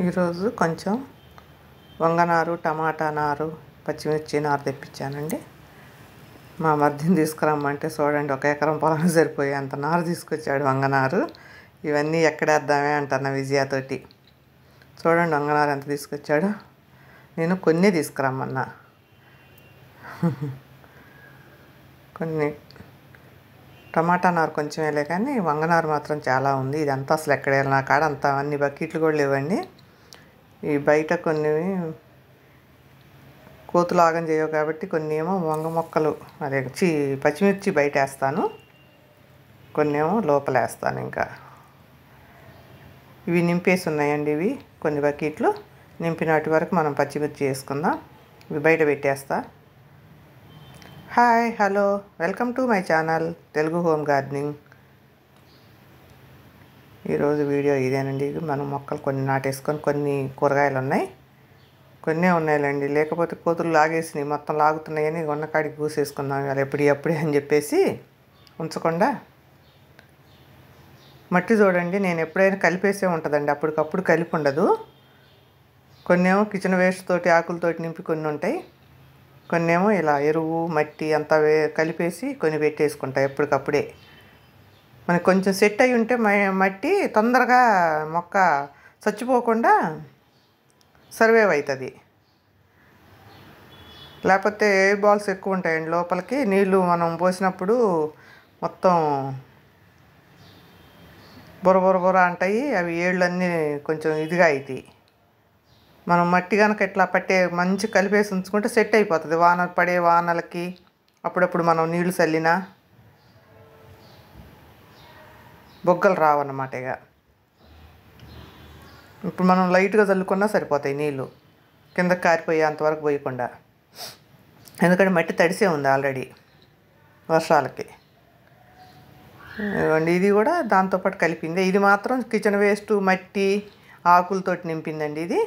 ఈరోజు కొంచెం వంగనారు, టమాటా నారు, పచ్చిమిర్చి నారు తెప్పించానండి. మా మరిదిని తీసుకురమ్మంటే చూడండి, 1 ఎకరం పొలం సరిపోయి అంత నారు తీసుకొచ్చాడు వంగనారు. ఇవన్నీ ఎక్కడేద్దామే అంటున్న విజయతోటి. చూడండి వంగనారు ఎంత తీసుకొచ్చాడు. నేను కొన్ని తీసుకురమ్మన్నా. కొన్ని టమాటా నారు కొంచెం వేలే, కానీ వంగనారు మాత్రం చాలా ఉంది. ఇదంతా అసలు ఎక్కడ నా కాడ అంత అన్ని బకెట్లు కూడా లేవండి. ఈ బయట కొన్ని కోతులు ఆగం చేయవు కాబట్టి కొన్ని ఏమో వంగ మొక్కలు అదే పచ్చిమిర్చి బయట వేస్తాను, కొన్ని ఏమో లోపల వేస్తాను. ఇంకా ఇవి నింపేసి ఉన్నాయండి. ఇవి కొన్ని బకెట్లు నింపినటి వరకు మనం పచ్చిమిర్చి వేసుకుందాం. ఇవి బయట పెట్టేస్తా. Hi, hello, welcome to my channel Telugu home gardening. ఈరోజు వీడియో ఇదేనండి. మనం మొక్కలు కొన్ని నాటేసుకొని, కొన్ని కూరగాయలు ఉన్నాయి, కొన్నే ఉన్నాయిలేండి. లేకపోతే కోతులు లాగేసినాయి, మొత్తం లాగుతున్నాయని ఉన్నకాడికి పూసేసుకున్నాం ఇవాళ ఎప్పుడే అని చెప్పేసి ఉంచకుండా. మట్టి చూడండి, నేను ఎప్పుడైనా కలిపేసే ఉంటుందండి, అప్పటికప్పుడు కలిపి ఉండదు. కొన్ని ఏమో కిచెన్ వేస్ట్ తోటి ఆకులతోటి నింపి కొన్ని ఉంటాయి, కొన్ని ఏమో ఇలా ఎరువు మట్టి అంతా కలిపేసి కొన్ని పెట్టేసుకుంటాయి ఎప్పటికప్పుడే. మనకి కొంచెం సెట్ అయి ఉంటే మట్టి తొందరగా మొక్క చచ్చిపోకుండా సర్వైవ్ అవుతుంది. లేకపోతే ఎయిర్ బాల్స్ ఎక్కువ ఉంటాయండి లోపలికి, నీళ్ళు మనం పోసినప్పుడు మొత్తం బొర అంటాయి. అవి ఏళ్ళన్నీ కొంచెం ఇదిగా అవుతాయి. మనం మట్టి కనుక ఇట్లా మంచి కలిపేసి ఉంచుకుంటే సెట్ అయిపోతుంది. వానలకి అప్పుడప్పుడు మనం నీళ్లు చల్లినా బొగ్గలు రావన్నమాట. ఇక ఇప్పుడు మనం లైట్గా చల్లుకున్నా సరిపోతాయి నీళ్ళు, కిందకి కారిపోయేంతవరకు పోయకుండా. ఎందుకంటే మట్టి తడిసే ఉంది ఆల్రెడీ వర్షాలకి. ఇది కూడా దాంతోపాటు కలిపింది. ఇది మాత్రం కిచెన్ వేస్ట్ మట్టి ఆకులతోటి నింపిందండి. ఇది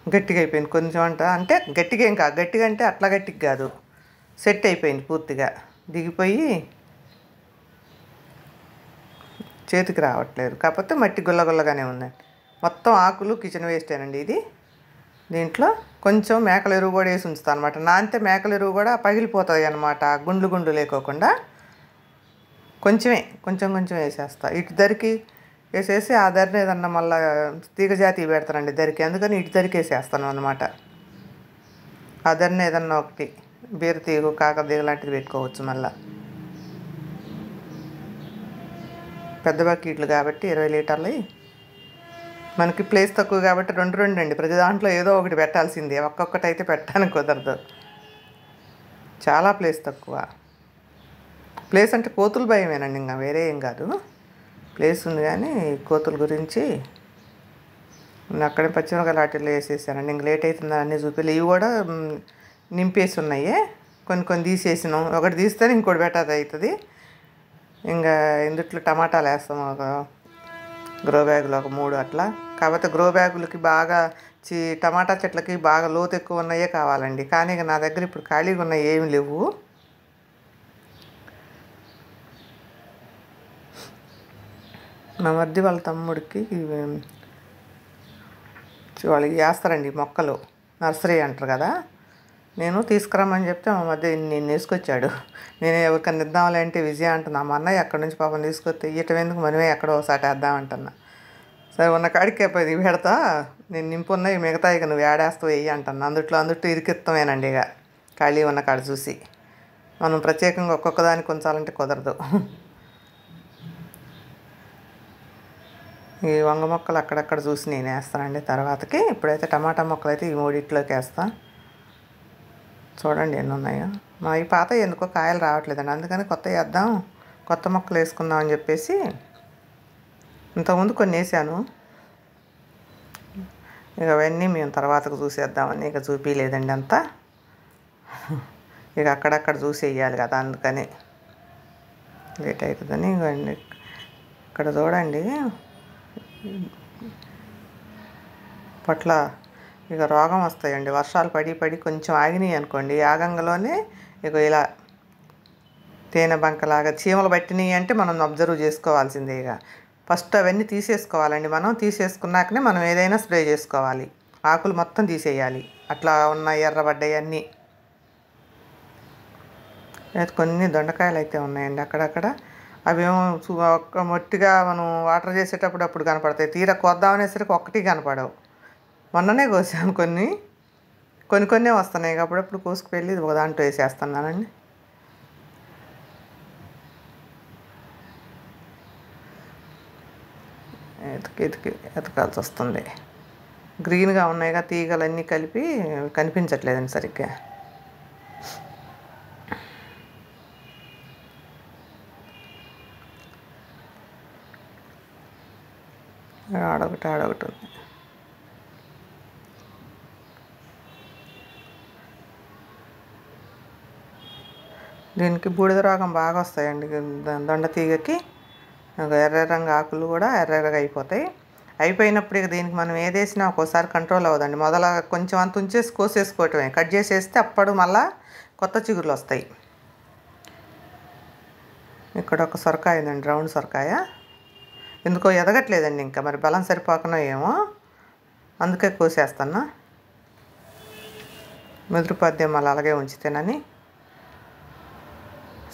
గట్టిగా అయిపోయింది కొంచెం అంటే గట్టిగా ఏం కాదు, గట్టిగా అంటే అట్లా గట్టిగా కాదు, సెట్ అయిపోయింది పూర్తిగా, దిగిపోయి చేతికి రావట్లేదు. కాకపోతే మట్టి గుల్లగానే ఉందండి. మొత్తం ఆకులు కిచెన్ వేస్టేనండి ఇది. దీంట్లో కొంచెం మేకల ఎరువు కూడా వేసి ఉంచుతాను అనమాట. నానితే మేకల ఎరువు కూడా పగిలిపోతుంది అనమాట, గుండ్లు లేకోకుండా. కొంచెం వేసేస్తా. ఇటు ధరికి వేసేసి ఆ ధరని ఏదన్నా మళ్ళీ తీగ జాతి పెడతానండి ధరికి, అందుకని ఇటు ధరికి వేసేస్తాను అనమాట. ఆ ధరని ఏదన్నా ఒకటి బీరతీగ కాకతీగ లాంటిది పెట్టుకోవచ్చు. మళ్ళీ పెద్ద బకెట్లు కాబట్టి 20 లీటర్లు, మనకి ప్లేస్ తక్కువ కాబట్టి రెండు అండి. ప్రతి దాంట్లో ఏదో ఒకటి పెట్టాల్సిందే, ఒక్కొక్కటి అయితే పెట్టడానికి కుదరదు, చాలా ప్లేస్ తక్కువ. ప్లేస్ అంటే కోతులు భయమేనండి, ఇంకా వేరే ఏం కాదు. ప్లేస్ ఉంది కానీ కోతుల గురించి అక్కడే పచ్చిమిరకాయలు వాటిల్లో వేసేసానండి. ఇంక లేట్ అవుతుందని అన్నీ చూపించలే. ఇవి కూడా నింపేసి ఉన్నాయి, కొన్ని తీసేసినాం. ఒకటి తీస్తేనే ఇంకోటి బెటర్ అవుతుంది. ఇంకా ఇందుట్లో టమాటాలు వేస్తాం, ఒక గ్రో బ్యాగులు ఒక 3 అట్లా. కాకపోతే గ్రో బ్యాగులకి బాగా టమాటా చెట్లకి బాగా లోతు ఎక్కువ ఉన్నాయే కావాలండి. కానీ ఇక నా దగ్గర ఇప్పుడు ఖాళీగా ఉన్నాయి, ఏమి లేవు. మా మరిది వాళ్ళ తమ్ముడికి వాళ్ళకి వేస్తారండి మొక్కలు, నర్సరీ అంటారు కదా. నేను తీసుకురమ్మని చెప్తే మా మధ్య నేను వేసుకొచ్చాడు. నేను ఎవరికన్నా ఇద్దాంలే అంటే విజయ అంటున్నా, మా అన్నయ్య అక్కడి నుంచి పాపం తీసుకొస్తే ఇయటం ఎందుకు, మనమే ఎక్కడో ఒకసారి వేద్దామంటున్నా. సరే ఉన్న కాడికి ఇది పెడతా, నేను నింపున్నాయి మిగతా ఇక నువ్వు ఏడేస్తావు వెయ్యి అంటున్నా. అందుట్లో ఇరికిత్తమేనండి. ఇక ఖాళీ ఉన్న కాడ చూసి మనం ప్రత్యేకంగా ఒక్కొక్క దానికి ఉంచాలంటే కుదరదు. ఈ వంగ మొక్కలు అక్కడక్కడ చూసి నేను వేస్తానండి తర్వాతకి. ఇప్పుడైతే టమాటా మొక్కలు అయితే ఈ 3 వేస్తాను. చూడండి ఎన్ని ఉన్నాయో. మా ఈ పాత ఎందుకో కాయలు రావట్లేదండి, అందుకని కొత్త మొక్కలు వేసుకుందాం అని చెప్పేసి ఇంతకుముందు కొన్ని వేసాను. ఇక అవన్నీ మేము తర్వాతకు చూసేద్దామని ఇక చూపించలేదండి అంతా. ఇక అక్కడక్కడ చూసి వేయాలి కదా, అందుకని లేట్ అవుతుందని. ఇవన్నీ ఇక్కడ చూడండి పట్ల ఇక రోగం వస్తాయండి. వర్షాలు పడి కొంచెం ఆగినాయి అనుకోండి, ఆగంగానే ఇక ఇలా తేనె బంకలాగా చీమలు పట్టినాయి అంటే మనం అబ్జర్వ్ చేసుకోవాల్సిందే. ఇక ఫస్ట్ అవన్నీ తీసేసుకోవాలండి. మనం తీసేసుకున్నాకనే మనం ఏదైనా స్ప్రే చేసుకోవాలి. ఆకులు మొత్తం తీసేయాలి, అట్లా ఉన్న ఎర్రబడ్డాయి అన్నీ. కొన్ని దొండకాయలు అయితే ఉన్నాయండి అక్కడక్కడ. అవేమో ఒక్క మొట్టిగా మనం వాటర్ చేసేటప్పుడు అప్పుడు కనపడతాయి, తీరా కోద్దామనేసరికి ఒక్కటి కనపడవు. మొన్ననే కోసాను కొన్ని కొన్ని వస్తున్నాయి, అప్పుడప్పుడు కోసుకువెళ్ళి ఒక దాంట్లో వేసేస్తున్నానండి. ఎతకాల్సి వస్తుంది. గ్రీన్గా ఉన్నాయిగా తీగలన్నీ కలిపి కనిపించట్లేదండి సరిగ్గా. ఆడొకటి ఉంది. దీనికి బూడిద రోగం బాగా వస్తాయండి. దొండ తీగకి ఎర్ర రంగు ఆకులు కూడా ఎర్రగా అయిపోతాయి. అయిపోయినప్పుడు ఇక దీనికి మనం ఏదేసినా ఒక్కోసారి కంట్రోల్ అవ్వదండి. కొంచెం అంత ఉంచేసి కోసేసుకోవటమే, కట్ చేసేస్తే అప్పుడు మళ్ళా కొత్త చిగురులు వస్తాయి. ఇక్కడ ఒక సొరకాయ ఉందండి, రౌండ్ సొరకాయ. ఎందుకో ఎదగట్లేదండి, ఇంకా మరి బలం సరిపోకనో ఏమో, అందుకే కోసేస్తున్నా. ముదిరిపోద్దేమో మళ్ళీ అలాగే ఉంచితేనని.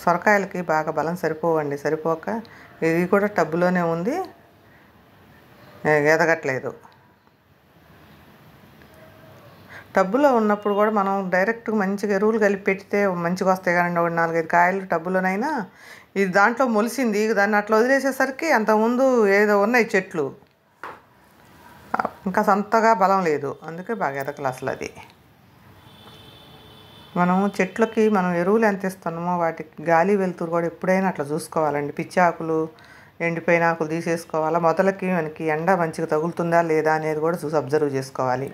సొరకాయలకి బాగా బలం సరిపోవండి, సరిపోక ఇది కూడా టబ్బులోనే ఉంది, ఎదగట్లేదు. టబ్బులో ఉన్నప్పుడు కూడా మనం డైరెక్ట్గా మంచిగా ఎరువులు కలిపి పెడితే మంచిగా వస్తాయి కదండి. ఒక 4-5 కాయలు టబ్బులోనైనా. ఇది దాంట్లో మొలిసింది, దాన్ని అట్లా వదిలేసేసరికి అంతకుముందు ఏదో ఉన్నాయి చెట్లు, ఇంకా సొంతగా బలం లేదు, అందుకే బాగా ఎదగలు అసలు. అది మనం చెట్లకి మనం ఎరువులు ఎంత ఇస్తున్నామో వాటికి గాలి వెలుతురు కూడా ఎప్పుడైనా అట్లా చూసుకోవాలండి. పిచ్చి ఆకులు, ఎండిపోయిన ఆకులు తీసేసుకోవాలా. మొదలకి మనకి ఎండ మంచిగా తగులుతుందా లేదా అనేది కూడా చూసి అబ్జర్వ్ చేసుకోవాలి.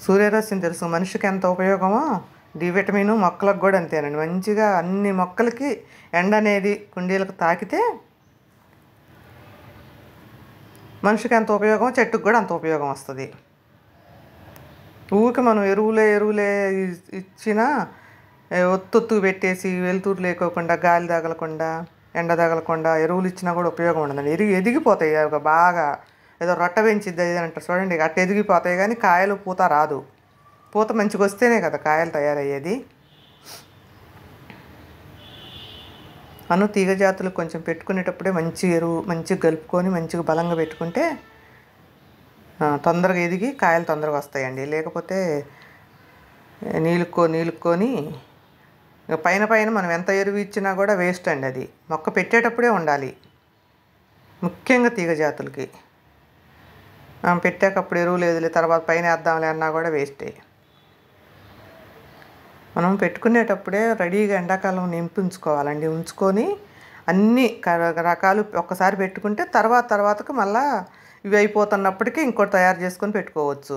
సూర్యరశ్మి తెలుసు మనిషికి ఎంత ఉపయోగమో, డి విటమిన్ మొక్కలకు కూడా అంతేనండి. మంచిగా అన్ని మొక్కలకి ఎండ అనేది కుండీలకు తాకితే మనిషికి ఎంత ఉపయోగమో చెట్టుకు కూడా అంత ఉపయోగం వస్తుంది. ఊరికి మనం ఎరువులే ఇచ్చినా ఒత్తు పెట్టేసి వెలుతురు లేకోకుండా, గాలి తగలకుండా, ఎండ తగలకుండా ఎరువులు ఇచ్చినా కూడా ఉపయోగం ఉండదండి. ఎదిగిపోతాయి బాగా. ఏదో రొట్ట పెంచిద్ది అది అంటారు చూడండి, అట్ట ఎదిగిపోతాయి, కానీ కాయలు పూత రాదు. పూత మంచిగా వస్తేనే కదా కాయలు తయారయ్యేది. తీగ జాతులు కొంచెం పెట్టుకునేటప్పుడే మంచి ఎరువు మంచిగా కలుపుకొని మంచిగా బలంగా పెట్టుకుంటే తొందరగా ఎదిగి కాయలు తొందరగా వస్తాయండి. లేకపోతే నీలుక్కొని పైన మనం ఎంత ఎరువు ఇచ్చినా కూడా వేస్ట్ అండి. అది మొక్క పెట్టేటప్పుడే ఉండాలి, ముఖ్యంగా తీగ జాతులకి. పెట్టేటప్పుడు ఎరువు లేదులే తర్వాత పైన వేద్దాంలే అన్నా కూడా వేస్టే. మనం పెట్టుకునేటప్పుడే రెడీగా ఎండాకాలం ఉంచుకోవాలండి. ఉంచుకొని అన్ని రకాలు ఒక్కసారి పెట్టుకుంటే తర్వాతకు మళ్ళీ ఇవి అయిపోతున్నప్పటికీ ఇంకోటి తయారు చేసుకొని పెట్టుకోవచ్చు.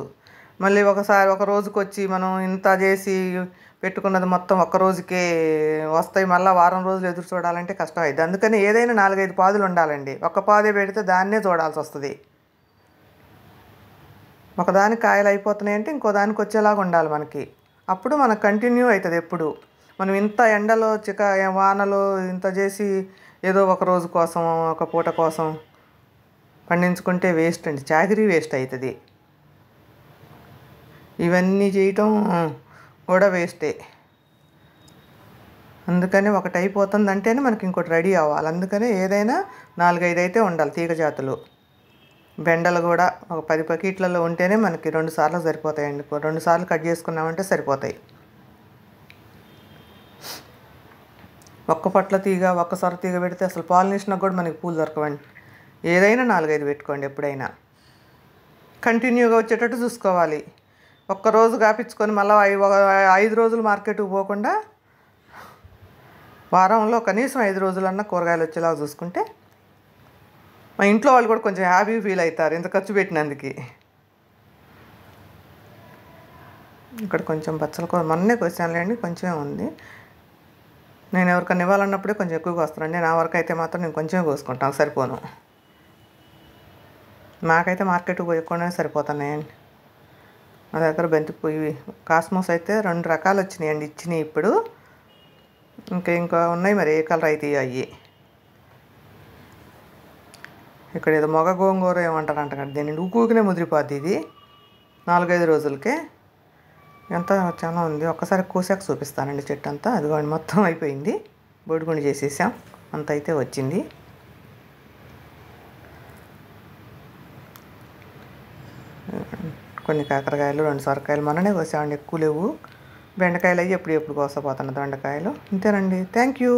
మళ్ళీ ఒక రోజుకి వచ్చి మనం ఇంత చేసి పెట్టుకున్నది మొత్తం ఒక్క రోజుకే వస్తాయి, మళ్ళీ వారం రోజులు ఎదురు చూడాలంటే కష్టం అయింది. అందుకని ఏదైనా 4-5 పాదులు ఉండాలండి. ఒక్క పాదే పెడితే దాన్నే చూడాల్సి వస్తుంది. ఒకదానికి కాయలు అయిపోతున్నాయంటే ఇంకో దానికి వచ్చేలాగా ఉండాలి మనకి. అప్పుడు మనకు కంటిన్యూ అవుతుంది. ఎప్పుడు మనం ఇంత ఎండలో వానలో ఇంత చేసి ఏదో ఒక రోజు కోసం ఒక పూట కోసం పండించుకుంటే వేస్ట్ అండి, చాకిరీ వేస్ట్ అవుతుంది. ఇవన్నీ చేయటం కూడా వేస్టే. అందుకని ఒకటి అయిపోతుంది అంటేనే మనకి ఇంకోటి రెడీ అవ్వాలి. అందుకని ఏదైనా 4-5 అయితే ఉండాలి తీగ జాతులు. బెండలు కూడా ఒక 10 బకెట్లలో ఉంటేనే మనకి 2 సార్లు సరిపోతాయండి. 2 సార్లు కట్ చేసుకున్నామంటే సరిపోతాయి. ఒక్క పొట్ల తీగ ఒక్క సొర తీగ పెడితే అసలు పాలినేషన్కి కూడా మనకి పూలు దొరకవండి. ఏదైనా 4-5 పెట్టుకోండి. ఎప్పుడైనా కంటిన్యూగా వచ్చేటట్టు చూసుకోవాలి. ఒక్కరోజు కాపించుకొని మళ్ళీ 5 రోజులు మార్కెట్కి పోకుండా వారంలో కనీసం 5 రోజులన్నా కూరగాయలు వచ్చేలాగా చూసుకుంటే మా ఇంట్లో వాళ్ళు కూడా కొంచెం హ్యాపీ ఫీల్ అవుతారు ఇంత ఖర్చు పెట్టినందుకు. ఇక్కడ కొంచెం బచ్చల కూర మొన్నే కోసానులేండి, కొంచెమే ఉంది. నేను ఎవరికైనా ఇవ్వాలన్నప్పుడే కొంచెం ఎక్కువగా వస్తానండి. నా వరకు అయితే మాత్రం నేను కొంచెమే కోసుకుంటాను, సరిపోను. నాకైతే మార్కెట్కి పోయకుండానే సరిపోతున్నాయండి. మా దగ్గర బంతిపోయి కాస్మోస్ అయితే 2 రకాలు వచ్చినాయండి, ఇచ్చినాయి ఇప్పుడు. ఇంకా ఉన్నాయి, మరి ఏ కలర్ అయితే అయ్యి. ఇక్కడ ఏదో మొగ గోంగూర ఏమంటారంట కదా, దీన్ని ఊకునే ముదిరిపోద్ది ఇది 4-5 రోజులకే. ఎంత చాలా ఉంది, ఒక్కసారి కోసాక చూపిస్తానండి. చెట్టు అంతా అదిగోండి మొత్తం అయిపోయింది, బొడిగుండి చేసేసాం, అంత అయితే వచ్చింది. కొన్ని కాకరకాయలు, 2 సొరకాయలు మొన్ననే కోసామండి, ఎక్కువ లేవు. బెండకాయలు అయ్యి ఎప్పుడు కోసపోతున్న దొండకాయలు. అంతేనండి. Thank you.